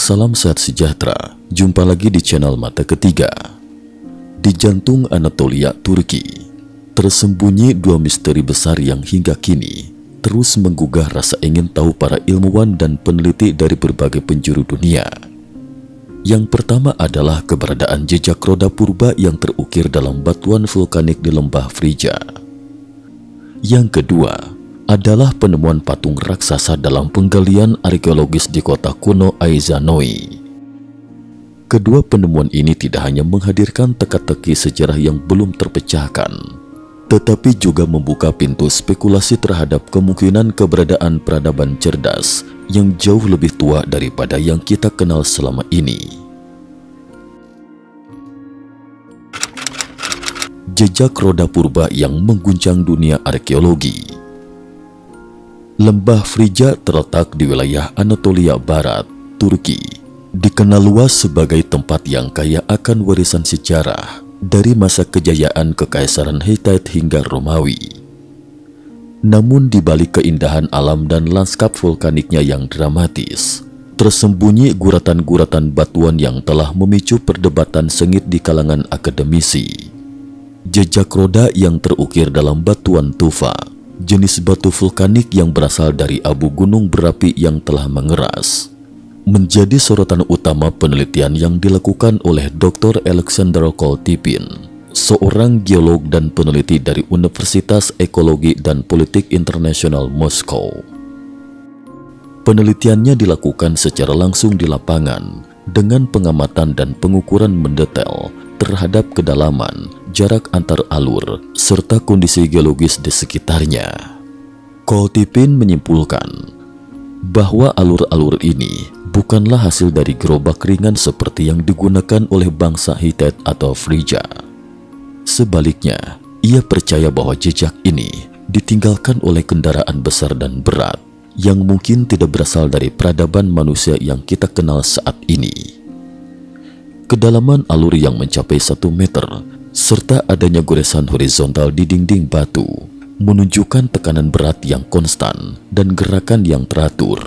Salam sehat sejahtera, jumpa lagi di channel Mata Ketiga. Di jantung Anatolia, Turki, tersembunyi dua misteri besar yang hingga kini terus menggugah rasa ingin tahu para ilmuwan dan peneliti dari berbagai penjuru dunia. Yang pertama adalah keberadaan jejak roda purba yang terukir dalam batuan vulkanik di lembah Frija. Yang kedua adalah penemuan patung raksasa dalam penggalian arkeologis di kota kuno Aizanoi. Kedua penemuan ini tidak hanya menghadirkan teka-teki sejarah yang belum terpecahkan, tetapi juga membuka pintu spekulasi terhadap kemungkinan keberadaan peradaban cerdas yang jauh lebih tua daripada yang kita kenal selama ini. Jejak roda purba yang mengguncang dunia arkeologi. Lembah Frija terletak di wilayah Anatolia Barat, Turki. Dikenal luas sebagai tempat yang kaya akan warisan sejarah dari masa kejayaan Kekaisaran Hittite hingga Romawi. Namun di balik keindahan alam dan lanskap vulkaniknya yang dramatis, tersembunyi guratan-guratan batuan yang telah memicu perdebatan sengit di kalangan akademisi. Jejak roda yang terukir dalam batuan tufa, jenis batu vulkanik yang berasal dari abu gunung berapi yang telah mengeras, menjadi sorotan utama penelitian yang dilakukan oleh Dr. Alexander Koltipin, seorang geolog dan peneliti dari Universitas Ekologi dan Politik Internasional Moskow. Penelitiannya dilakukan secara langsung di lapangan dengan pengamatan dan pengukuran mendetail terhadap kedalaman, jarak antar alur, serta kondisi geologis di sekitarnya. Koltipin menyimpulkan bahwa alur-alur ini bukanlah hasil dari gerobak ringan seperti yang digunakan oleh bangsa Hittite atau Frija. Sebaliknya, ia percaya bahwa jejak ini ditinggalkan oleh kendaraan besar dan berat yang mungkin tidak berasal dari peradaban manusia yang kita kenal saat ini. Kedalaman alur yang mencapai 1 meter serta adanya goresan horizontal di dinding batu menunjukkan tekanan berat yang konstan dan gerakan yang teratur.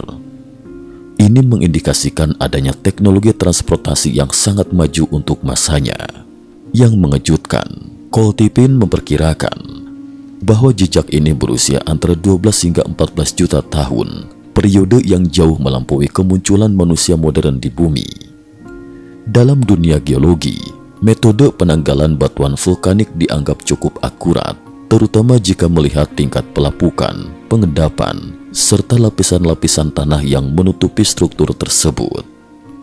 Ini mengindikasikan adanya teknologi transportasi yang sangat maju untuk masanya. Yang mengejutkan, Koltipin memperkirakan bahwa jejak ini berusia antara 12 hingga 14 juta tahun, periode yang jauh melampaui kemunculan manusia modern di bumi. Dalam dunia geologi, metode penanggalan batuan vulkanik dianggap cukup akurat, terutama jika melihat tingkat pelapukan, pengendapan, serta lapisan-lapisan tanah yang menutupi struktur tersebut.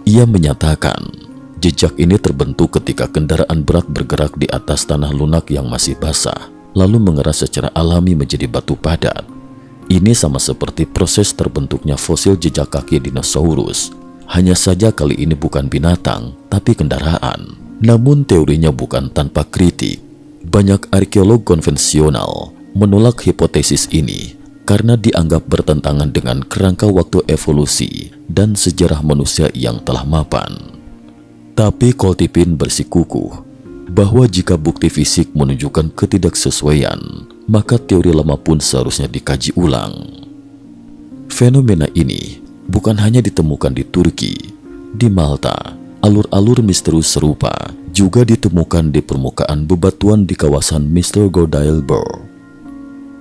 Ia menyatakan, jejak ini terbentuk ketika kendaraan berat bergerak di atas tanah lunak yang masih basah, lalu mengeras secara alami menjadi batu padat. Ini sama seperti proses terbentuknya fosil jejak kaki dinosaurus. Hanya saja kali ini bukan binatang, tapi kendaraan. Namun teorinya bukan tanpa kritik. Banyak arkeolog konvensional menolak hipotesis ini karena dianggap bertentangan dengan kerangka waktu evolusi dan sejarah manusia yang telah mapan. Tapi Koltipin bersikukuh bahwa jika bukti fisik menunjukkan ketidaksesuaian, maka teori lama pun seharusnya dikaji ulang. Fenomena ini bukan hanya ditemukan di Turki, di Malta, alur-alur misterius serupa juga ditemukan di permukaan bebatuan di kawasan Mr. Godailbor.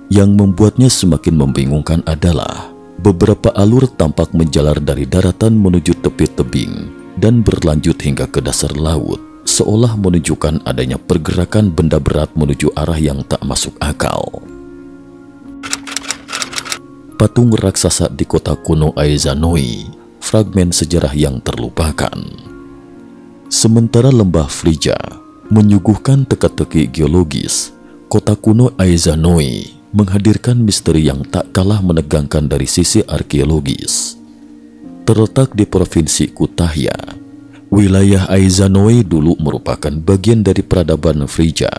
Yang membuatnya semakin membingungkan adalah beberapa alur tampak menjalar dari daratan menuju tepi tebing dan berlanjut hingga ke dasar laut, seolah menunjukkan adanya pergerakan benda berat menuju arah yang tak masuk akal. Patung raksasa di kota kuno Aizanoi, fragmen sejarah yang terlupakan. Sementara lembah Frija menyuguhkan teka-teki geologis, kota kuno Aizanoi menghadirkan misteri yang tak kalah menegangkan dari sisi arkeologis. Terletak di provinsi Kütahya, wilayah Aizanoi dulu merupakan bagian dari peradaban Frija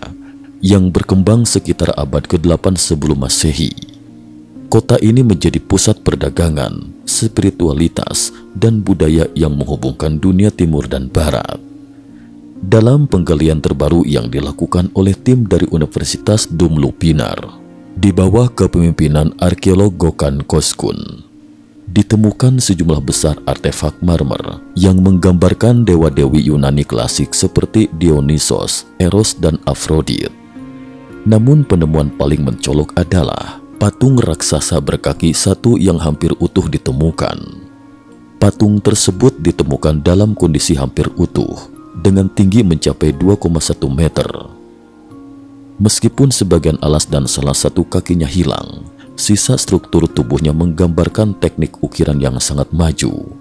yang berkembang sekitar abad ke-8 sebelum Masehi. Kota ini menjadi pusat perdagangan, spiritualitas, dan budaya yang menghubungkan dunia timur dan barat. Dalam penggalian terbaru yang dilakukan oleh tim dari Universitas Dumlu Pinar, di bawah kepemimpinan arkeolog Gökhan Coşkun, ditemukan sejumlah besar artefak marmer yang menggambarkan dewa-dewi Yunani klasik seperti Dionysos, Eros, dan Aphrodite. Namun penemuan paling mencolok adalah patung raksasa berkaki satu yang hampir utuh ditemukan. Patung tersebut ditemukan dalam kondisi hampir utuh dengan tinggi mencapai 2,1 meter. Meskipun sebagian alas dan salah satu kakinya hilang, sisa struktur tubuhnya menggambarkan teknik ukiran yang sangat maju.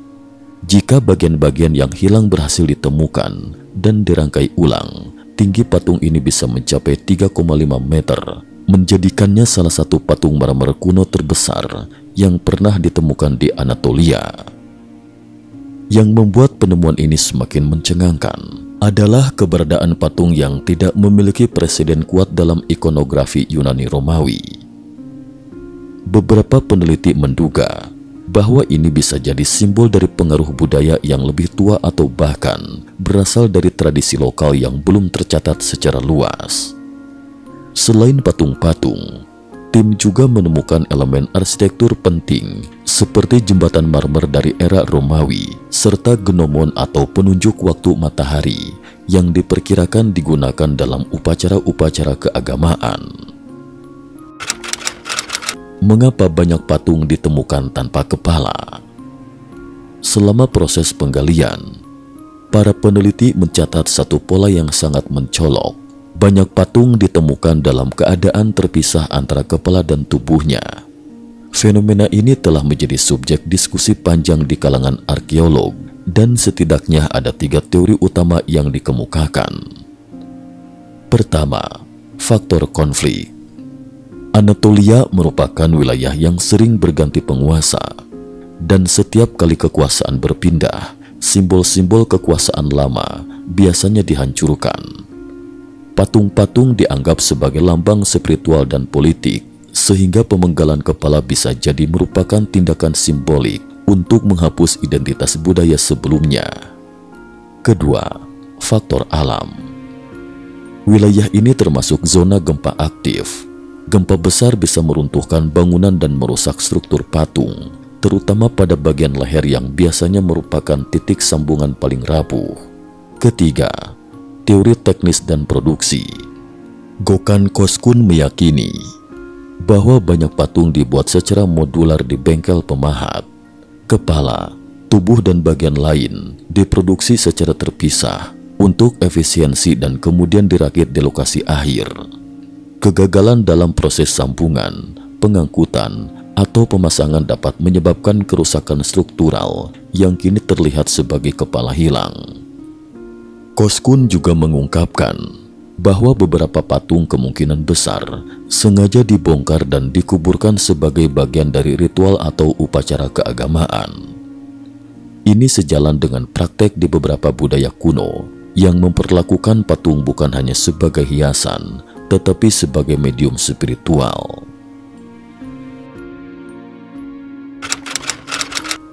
Jika bagian-bagian yang hilang berhasil ditemukan dan dirangkai ulang, tinggi patung ini bisa mencapai 3,5 meter, menjadikannya salah satu patung marmer kuno terbesar yang pernah ditemukan di Anatolia. Yang membuat penemuan ini semakin mencengangkan adalah keberadaan patung yang tidak memiliki presiden kuat dalam ikonografi Yunani Romawi. Beberapa peneliti menduga bahwa ini bisa jadi simbol dari pengaruh budaya yang lebih tua atau bahkan berasal dari tradisi lokal yang belum tercatat secara luas. Selain patung-patung, tim juga menemukan elemen arsitektur penting seperti jembatan marmer dari era Romawi serta gnomon atau penunjuk waktu matahari yang diperkirakan digunakan dalam upacara-upacara keagamaan. Mengapa banyak patung ditemukan tanpa kepala? Selama proses penggalian, para peneliti mencatat satu pola yang sangat mencolok. Banyak patung ditemukan dalam keadaan terpisah antara kepala dan tubuhnya. Fenomena ini telah menjadi subjek diskusi panjang di kalangan arkeolog, dan setidaknya ada 3 teori utama yang dikemukakan. Pertama, faktor konflik. Anatolia merupakan wilayah yang sering berganti penguasa, dan setiap kali kekuasaan berpindah, simbol-simbol kekuasaan lama biasanya dihancurkan. Patung-patung dianggap sebagai lambang spiritual dan politik, sehingga pemenggalan kepala bisa jadi merupakan tindakan simbolik untuk menghapus identitas budaya sebelumnya. Kedua, faktor alam. Wilayah ini termasuk zona gempa aktif. Gempa besar bisa meruntuhkan bangunan dan merusak struktur patung, terutama pada bagian leher yang biasanya merupakan titik sambungan paling rapuh. Ketiga, teori teknis dan produksi. Gökhan Köskün meyakini bahwa banyak patung dibuat secara modular di bengkel pemahat. Kepala, tubuh dan bagian lain diproduksi secara terpisah untuk efisiensi dan kemudian dirakit di lokasi akhir. Kegagalan dalam proses sambungan, pengangkutan, atau pemasangan dapat menyebabkan kerusakan struktural yang kini terlihat sebagai kepala hilang. Köskün juga mengungkapkan bahwa beberapa patung kemungkinan besar sengaja dibongkar dan dikuburkan sebagai bagian dari ritual atau upacara keagamaan. Ini sejalan dengan praktek di beberapa budaya kuno yang memperlakukan patung bukan hanya sebagai hiasan, tetapi sebagai medium spiritual.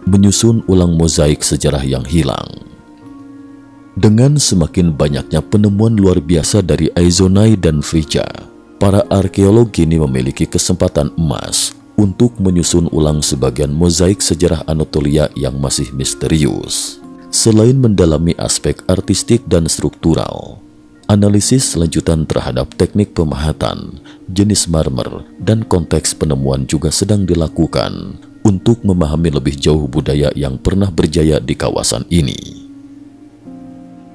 Menyusun ulang mozaik sejarah yang hilang. Dengan semakin banyaknya penemuan luar biasa dari Aizonai dan Frigya, para arkeolog kini memiliki kesempatan emas untuk menyusun ulang sebagian mozaik sejarah Anatolia yang masih misterius. Selain mendalami aspek artistik dan struktural, analisis lanjutan terhadap teknik pemahatan, jenis marmer, dan konteks penemuan juga sedang dilakukan untuk memahami lebih jauh budaya yang pernah berjaya di kawasan ini.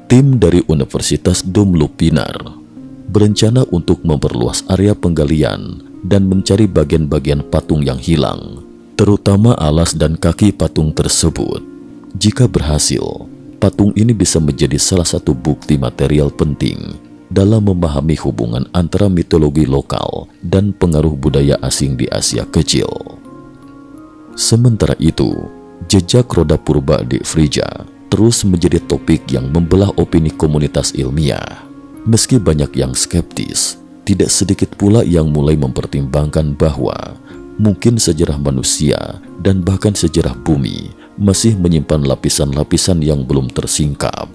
Tim dari Universitas Dumluppinar Pinar berencana untuk memperluas area penggalian dan mencari bagian-bagian patung yang hilang, terutama alas dan kaki patung tersebut. Jika berhasil, patung ini bisa menjadi salah satu bukti material penting dalam memahami hubungan antara mitologi lokal dan pengaruh budaya asing di Asia Kecil. Sementara itu, jejak roda purba di Frigya terus menjadi topik yang membelah opini komunitas ilmiah. Meski banyak yang skeptis, tidak sedikit pula yang mulai mempertimbangkan bahwa mungkin sejarah manusia dan bahkan sejarah bumi masih menyimpan lapisan-lapisan yang belum tersingkap.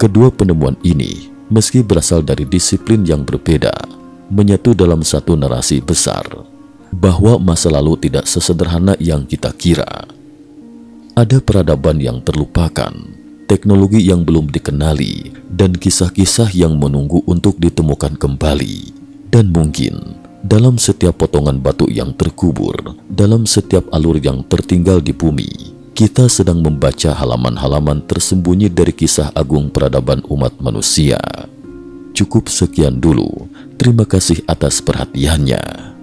Kedua penemuan ini, meski berasal dari disiplin yang berbeda, menyatu dalam satu narasi besar. bahwa masa lalu tidak sesederhana yang kita kira. Ada peradaban yang terlupakan, teknologi yang belum dikenali, dan kisah-kisah yang menunggu untuk ditemukan kembali. Dan mungkin dalam setiap potongan batu yang terkubur, dalam setiap alur yang tertinggal di bumi, kita sedang membaca halaman-halaman tersembunyi dari kisah agung peradaban umat manusia. Cukup sekian dulu. Terima kasih atas perhatiannya.